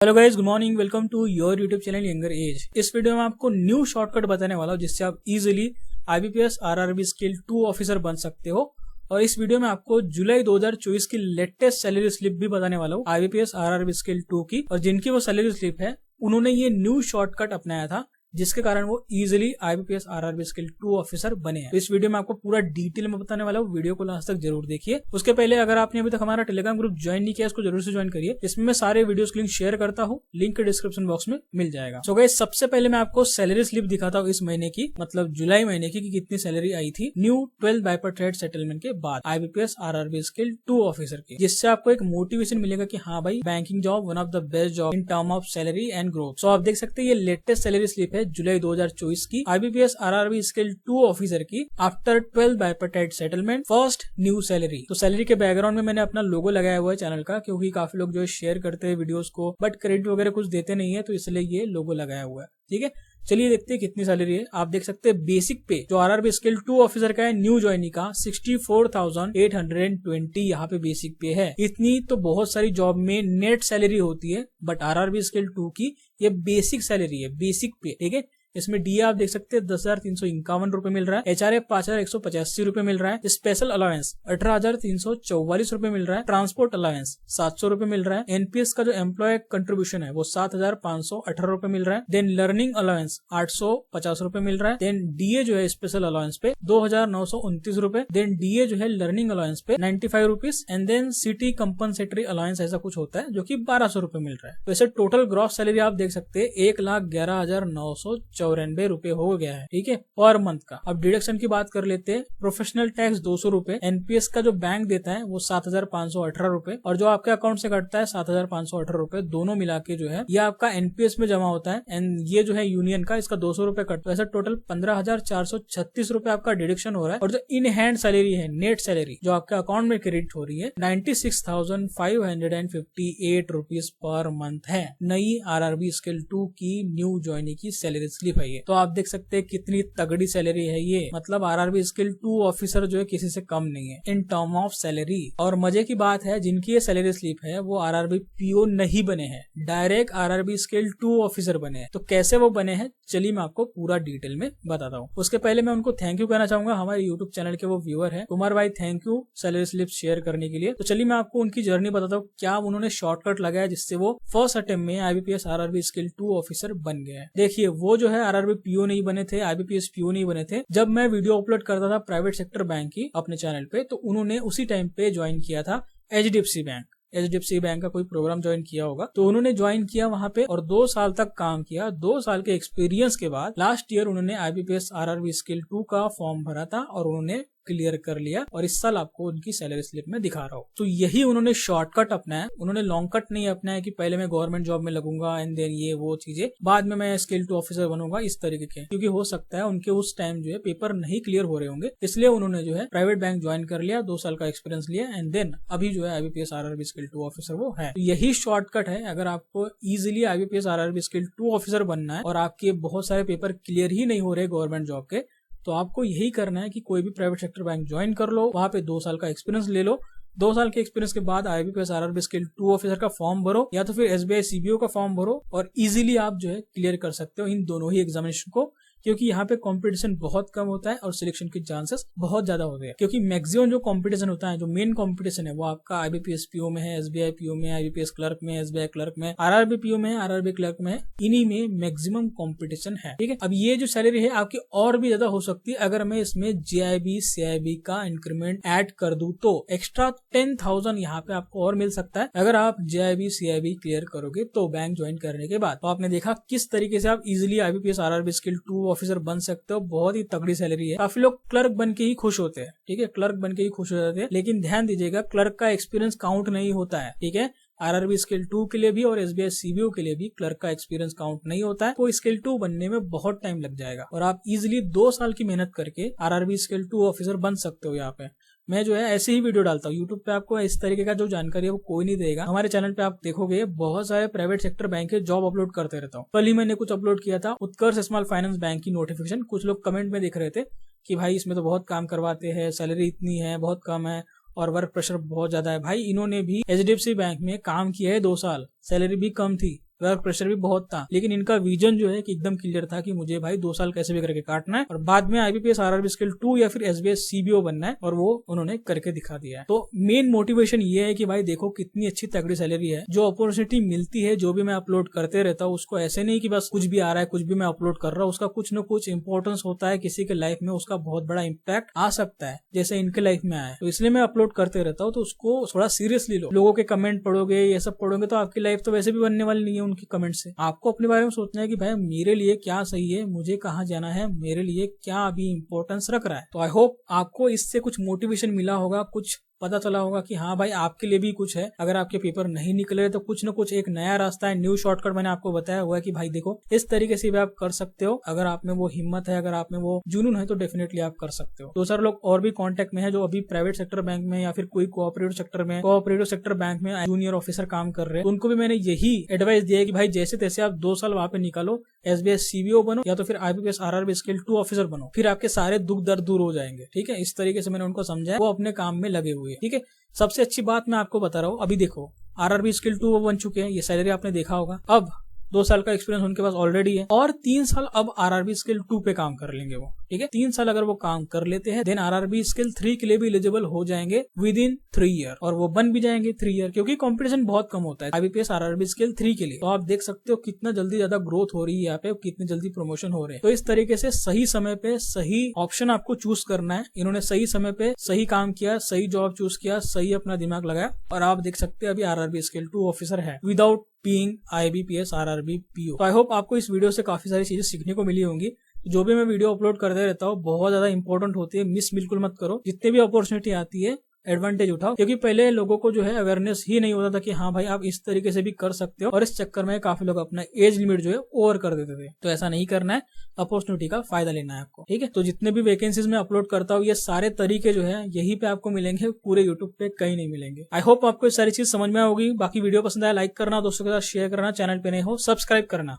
Hello guys, good morning. Welcome to your YouTube channel younger age. इस video में आपको new shortcut बताने वाला हूं जिससे आप easily IBPS RRB scale 2 officer बन सकते हो। और इस वीडियो में आपको जुलाई 2024 की लेटेस्ट सैलरी स्लिप भी बताने वाला हूं आईबीपीएस आरआरबी स्किल 2 की। और जिनकी वो सैलरी स्लिप है उन्होंने ये न्यू शॉर्टकट अपनाया था जिसके कारण वो easily IBPS RRB scale 2 officer बने हैं। तो इस वीडियो में आपको पूरा डिटेल में बताने वाला हूँ, वीडियो को लास्ट तक जरूर देखिए। उसके पहले अगर आपने अभी तक हमारा टेलीग्राम ग्रुप ज्वाइन नहीं किया इसको जरूर से ज्वाइन करिए। इसमें मैं सारे वीडियोस के लिंक शेयर करता हूँ, लिंक डिस्क्रिप्शन बॉक्स में मिल जाएगा। सो गाइस, सबसे पहले मैं आपको सैलरी स्लिप दिखाता हूँ इस महीने की, मतलब जुलाई महीने की, कितनी सैलरी आई थी न्यू 12 बाइपार्टाइट सेटलमेंट के बाद आईबीपीएस आरआरबी स्किल 2 ऑफिसर की, जिससे आपको एक मोटिवेशन मिलेगा कि हाँ भाई, banking job one of the best job in term of salary and growth. So आप देख सकते हैं ये लेटेस्ट सैलरी स्लिप है जुलाई 2024 की आईबीपीएस आरआरबी स्किल 2 ऑफिसर की after 12 bipartite settlement first new salary. तो सैलरी के बैकग्राउंड में मैंने अपना लोगो लगाया हुआ है चैनल का, क्योंकि काफी लोग जो है शेयर करते हैं वीडियोस को बट क्रेडिट वगैरह कुछ देते नहीं है, तो इसलिए ये लोगो लगाया हुआ है। ठीक है, चलिए देखते हैं कितनी सैलरी है। आप देख सकते हैं बेसिक पे जो आरआरबी स्किल 2 ऑफिसर का है न्यू ज्वाइनी का 64,820 यहाँ पे बेसिक पे है। इतनी तो बहुत सारी जॉब में नेट सैलरी होती है, बट आरआरबी स्किल 2 की ये बेसिक सैलरी है, बेसिक पे। ठीक है, इसमें डीए आप देख सकते हैं 10,351 रुपए मिल रहा है, एचआरए 5,185 रुपए मिल रहा है, स्पेशल अलाउंस 18,344 रुपए मिल रहा है, ट्रांसपोर्ट अलाउंस 700 रुपए मिल रहा है, एनपीएस का जो एम्प्लॉय कंट्रीब्यूशन है वो 7,518 रुपए मिल रहा है, देन लर्निंग अलाउंस 850 रुपए मिल रहा है, देन डीए जो है स्पेशल अलाउंस पे 2,929 रुपए, देन डीए जो है लर्निंग अलाउंस पे 95 rupees, and then city compensatory allowance ऐसा कुछ होता है जो कि 1,200 रुपए मिल रहा है। तो ऐसे टोटल ग्रॉस सैलरी आप देख सकते हैं 1,11,994 रुपए हो गया है। ठीक है, पर मंथ का। अब डिडक्शन की बात कर लेते हैं। प्रोफेशनल टैक्स 200 रुपए, एनपीएस का जो बैंक देता है वो 7,518 रुपए, और जो आपके अकाउंट से कटता है 7,518 रुपए, दोनों मिला के जो है ये आपका एनपीएस में जमा होता है, एंड ये जो है यूनियन का, इसका 200 रुपए कटता है। ऐसा टोटल 15,436 रुपए आपका डिडक्शन हो रहा है। और जो इन हैंड सैलरी है, नेट सैलरी जो आपके अकाउंट में क्रेडिट हो रही है 96,558 रुपीज पर मंथ है। नई आरआरबी स्किल 2 की न्यू ज्वाइनी की सैलरी स्लिप है ये। तो आप देख सकते हैं कितनी तगड़ी सैलरी है ये, मतलब आरआरबी स्किल 2 ऑफिसर जो है किसी से कम नहीं है इन टर्म ऑफ सैलरी। और मजे की बात है, जिनकी ये सैलरी स्लिप है वो आरआरबी पीओ नहीं बने हैं, डायरेक्ट आरआरबी स्किल 2 ऑफिसर बने हैं। तो कैसे वो बने हैं चलिए मैं आपको पूरा डिटेल में बताता हूँ। उसके पहले मैं उनको थैंक यू कहना चाहूंगा, हमारे यूट्यूब चैनल के वो व्यूअर है कुमार भाई, thank you salary slip share करने के लिए। तो चलिए मैं आपको उनकी जर्नी बताता हूँ, क्या उन्होंने शॉर्टकट लगाया जिससे वो फर्स्ट अटेम्प्ट में आईबीपीएस आरआरबी स्किल 2 ऑफिसर बन गए हैं। देखिए, वो जो है आरआरबी पीओ नहीं बने थे, आईबीपीएस पीओ नहीं बने थे। जब मैं वीडियो अपलोड करता था प्राइवेट सेक्टर बैंक की अपने चैनल पे, तो उन्होंने उसी टाइम पे ज्वाइन किया था एचडीएफसी बैंक। एचडीएफसी बैंक का कोई प्रोग्राम ज्वाइन किया होगा, तो उन्होंने ज्वाइन किया वहां पे और 2 साल तक काम किया। 2 साल के एक्सपीरियंस के बाद लास्ट ईयर उन्होंने आईबीपीएस आरआरबी स्किल 2 का फॉर्म भरा था और उन्होंने क्लियर कर लिया, और इस साल आपको उनकी सैलरी स्लिप में दिखा रहा हूँ। तो यही उन्होंने शॉर्टकट अपनाया, उन्होंने लॉन्ग कट नहीं अपनाया कि पहले मैं गवर्नमेंट जॉब में लगूंगा एंड देन ये वो चीजें, बाद में मैं स्किल 2 ऑफिसर बनूंगा, इस तरीके के। क्योंकि हो सकता है उनके उस टाइम जो है पेपर नहीं क्लियर हो रहे होंगे, इसलिए उन्होंने जो है प्राइवेट बैंक ज्वाइन कर लिया, 2 साल का एक्सपीरियंस लिया, एंड देन अभी जो है आईबीपीएस आरआरबी स्किल 2 ऑफिसर वो है। तो यही शॉर्टकट है अगर आपको easily IBPS RRB scale 2 officer बनना है और आपके बहुत सारे पेपर क्लियर ही नहीं हो रहे गवर्नमेंट जॉब के, तो आपको यही करना है कि कोई भी प्राइवेट सेक्टर बैंक ज्वाइन कर लो, वहां पे 2 साल का एक्सपीरियंस ले लो। 2 साल के एक्सपीरियंस के बाद आईबीपीएस आरआरबी स्किल 2 ऑफिसर का फॉर्म भरो, या तो फिर एसबीआई सीबीओ का फॉर्म भरो, और इजीली आप जो है क्लियर कर सकते हो इन दोनों ही एग्जामिनेशन को। क्योंकि यहाँ पे कंपटीशन बहुत कम होता है और सिलेक्शन के चांसेस बहुत ज्यादा होते हैं। क्योंकि मैक्सिमम जो कंपटीशन होता है, जो मेन कंपटीशन है, वो आपका आईबीपीएस पीओ में है, एसबीआई पीओ में, आईबीपीएस क्लर्क में, एसबीआई क्लर्क में, आरआरबी पीओ में, आरआरबी क्लर्क में, इन्हीं में मैक्सिमम कंपटीशन है। ठीक है, अब ये जो सैलरी है आपकी और भी ज्यादा हो सकती है अगर मैं इसमें जेआईबी सीआईबी का इंक्रीमेंट ऐड कर दूं, तो एक्स्ट्रा 10,000 यहाँ पे आपको और मिल सकता है अगर आप जेआईबी सीआईबी क्लियर करोगे तो बैंक ज्वाइन करने के बाद। तो आपने देखा किस तरीके से आप easily IBPS RRB scale 2 officer बन सकते हो। बहुत ही तगड़ी सैलरी है। काफी लोग क्लर्क बन के ही खुश होते हैं। ठीक है, क्लर्क बन के ही खुश हो जाते हैं, लेकिन ध्यान दीजिएगा क्लर्क का एक्सपीरियंस काउंट नहीं होता है। ठीक है, आरआरबी स्किल 2 के लिए भी और एसबीआई सीबीओ के लिए भी क्लर्क का एक्सपीरियंस काउंट नहीं होता है। तो स्किल 2 बनने में बहुत टाइम लग जाएगा और आप इजिली 2 साल की मेहनत करके आरआरबी स्किल 2 ऑफिसर बन सकते हो। यहाँ पे मैं जो है ऐसे ही वीडियो डालता हूँ यूट्यूब पे, आपको इस तरीके का जो जानकारी है वो कोई नहीं देगा। हमारे चैनल पे आप देखोगे बहुत सारे प्राइवेट सेक्टर बैंक के जॉब अपलोड करते रहता हूँ। कल ही मैंने कुछ अपलोड किया था उत्कर्ष स्मॉल फाइनेंस बैंक की नोटिफिकेशन। कुछ लोग कमेंट में देख रहे थे कि भाई इसमें तो बहुत काम करवाते हैं, सैलरी इतनी है, बहुत कम है और वर्क प्रेशर बहुत ज्यादा है। भाई इन्होंने भी एचडीएफसी बैंक में काम किया है 2 साल, सैलरी भी कम थी, वर्क प्रेशर भी बहुत था, लेकिन इनका विजन जो है कि एकदम क्लियर था कि मुझे भाई 2 साल कैसे भी करके काटना है और बाद में IBPS RRB स्किल 2 या फिर SBS CBO बनना है, और वो उन्होंने करके दिखा दिया है। तो मेन मोटिवेशन ये है कि भाई देखो कितनी अच्छी तगड़ी सैलरी है, जो अपॉर्चुनिटी मिलती है, जो भी मैं अपलोड करते रहता हूँ उसको ऐसे नहीं कि बस कुछ भी आ रहा है कुछ भी मैं अपलोड कर रहा हूँ, उसका कुछ न कुछ इंपॉर्टेंस होता है, किसी के लाइफ में उसका बहुत बड़ा इम्पैक्ट आ सकता है, जैसे इनके लाइफ में आया है। तो इसलिए मैं अपलोड करते रहता हूँ, तो उसको थोड़ा सीरियसली लो। लोगों के कमेंट पढ़ोगे, ये सब पढ़ोगे तो आपकी लाइफ तो वैसे भी बनने वाली नहीं है उनके कमेंट से। आपको अपने बारे में सोचना है कि भाई मेरे लिए क्या सही है, मुझे कहाँ जाना है, मेरे लिए क्या अभी इंपॉर्टेंस रख रहा है। तो आई होप आपको इससे कुछ मोटिवेशन मिला होगा, कुछ पता चला होगा कि हाँ भाई आपके लिए भी कुछ है। अगर आपके पेपर नहीं निकले तो कुछ न कुछ एक नया रास्ता है, न्यू शॉर्टकट मैंने आपको बताया हुआ है कि भाई देखो इस तरीके से भी आप कर सकते हो। अगर आप में वो हिम्मत है, अगर आप में वो जुनून है तो डेफिनेटली आप कर सकते हो। 2 लोग और भी कांटेक्ट में है जो अभी प्राइवेट सेक्टर बैंक में या फिर कोई कोऑपरेटिव सेक्टर बैंक में जूनियर ऑफिसर काम कर रहे हैं। उनको भी मैंने यही एडवाइस दिया है कि भाई जैसे तैसे आप 2 साल वहां पे निकालो, SBS CBO बनो या तो फिर IBPS RRB स्किल 2 ऑफिसर बनो, फिर आपके सारे दुख दर्द दूर हो जाएंगे। ठीक है, इस तरीके से मैंने उनको समझाया, वो अपने काम में लगे हुए हैं। ठीक है, सबसे अच्छी बात मैं आपको बता रहा हूँ, अभी देखो RRB स्किल 2 वो बन चुके हैं, ये सैलरी आपने देखा होगा। अब 2 साल का एक्सपीरियंस उनके पास ऑलरेडी है और 3 साल अब RRB स्किल 2 पे काम कर लेंगे वो। ठीक है, 3 साल अगर वो काम कर लेते हैं देन RRB स्किल 3 के लिए भी एलिजिबल हो जाएंगे विद इन 3 ईयर, और वो बन भी जाएंगे 3 ईयर, क्योंकि कंपटीशन बहुत कम होता है IBPS RRB स्किल 3 के लिए। तो आप देख सकते हो कितना जल्दी ज्यादा ग्रोथ हो रही है यहाँ पे, कितनी जल्दी प्रमोशन हो रहे हैं। तो इस तरीके से सही समय पे सही ऑप्शन आपको चूज करना है। इन्होंने सही समय पे सही काम किया, सही जॉब चूज किया, सही अपना दिमाग लगाया, और आप देख सकते हैं अभी RRB स्किल 2 ऑफिसर है without being IBPS RRB PO। तो आई होप आपको इस वीडियो से काफी सारी चीजें सीखने को मिली होंगी। जो भी मैं वीडियो अपलोड करते रहता हूँ बहुत ज्यादा इंपॉर्टेंट होती है, मिस बिल्कुल मत करो। जितने भी अपॉर्चुनिटी आती है एडवांटेज उठाओ, क्योंकि पहले लोगों को जो है अवेयरनेस ही नहीं होता था कि हाँ भाई आप इस तरीके से भी कर सकते हो, और इस चक्कर में काफी लोग अपना एज लिमिट जो है ओवर कर देते थे। तो ऐसा नहीं करना है, अपॉर्चुनिटी का फायदा लेना है आपको। ठीक है, तो जितने भी वैकेंसीज में अपलोड करता हूँ ये सारे तरीके जो है यहीं पे आपको मिलेंगे, पूरे यूट्यूब पे कहीं नहीं मिलेंगे। आई होप आपको ये सारी चीज समझ में होगी। बाकी वीडियो पसंद आया लाइक करना, दोस्तों के साथ शेयर करना, चैनल पे नए हो सब्सक्राइब करना।